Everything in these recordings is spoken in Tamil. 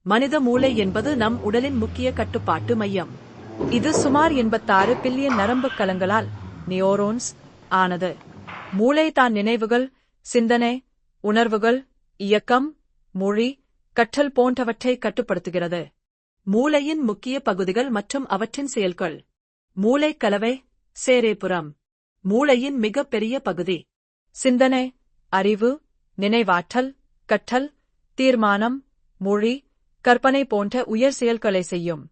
மனித மூளை என்பது நம் உடலின் முக்கிய கட்டுப்பாட்டு மையம். இது சுமார் 86 பில்லியன் நரம்புக் கலங்களால் நியோரோன்ஸ் ஆனது. மூளை தான் நினைவுகள், சிந்தனை, உணர்வுகள், இயக்கம், மொழி, கற்றல் போன்றவற்றை கட்டுப்படுத்துகிறது. மூளையின் முக்கிய பகுதிகள் மற்றும் அவற்றின் செயல்கள். மூளை கலவை, சேரேபுரம். மூளையின் மிகப் பெரிய பகுதி. சிந்தனை, அறிவு, நினைவாற்றல், கற்றல், தீர்மானம், மொழி, கற்பனை போன்ற உயர் செயல்களை செய்யும்.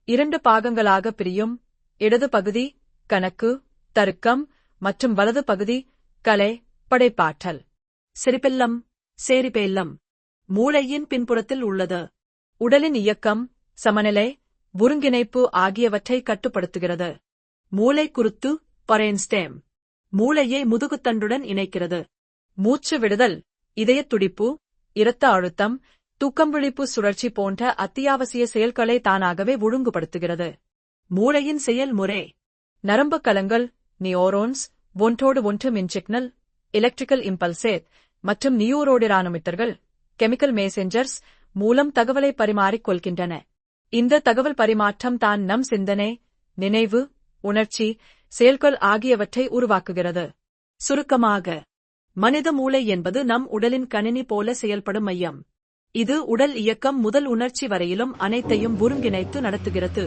2 பாகங்களாக பிரியும். இடது பகுதி கணக்கு, தர்க்கம் மற்றும் வலது பகுதி கலை, படைப்பாற்றல். சேரிபெல்லம் மூளையின் பின்புறத்தில் உள்ளது. உடலின் இயக்கம், சமநிலை, ஒருங்கிணைப்பு ஆகியவற்றை கட்டுப்படுத்துகிறது. மூளை குருத்து, பரேன்ஸ்டெம். மூளையை முதுகுத்தண்டுடன் இணைக்கிறது. மூச்சு விடுதல், இதயத் துடிப்பு, இரத்த அழுத்தம், தூக்கம், விழிப்பு சுழற்சி போன்ற அத்தியாவசிய செயல்களை தானாகவே ஒழுங்குபடுத்துகிறது. மூளையின் செயல்முறை. நரம்பு கலங்கள், நியோரோன்ஸ், ஒன்றோடு ஒன்று மின்சிக்னல், எலக்ட்ரிக்கல் இம்பல்சேட் மற்றும் நியூரோடிரானோமீட்டர்கள், கெமிக்கல் மெசேஞ்சர்ஸ் மூலம் தகவலை பரிமாறிக் கொள்கின்றன. இந்த தகவல் பரிமாற்றம் தான் நம் சிந்தனை, நினைவு, உணர்ச்சி, செயல்கள் ஆகியவற்றை உருவாக்குகிறது. சுருக்கமாக, மனித மூளை என்பது நம் உடலின் கணினி போல செயல்படும் மையம். இது உடல் இயக்கம் முதல் உணர்ச்சி வரையிலும் அனைத்தையும் ஒருங்கிணைத்து நடத்துகிறது.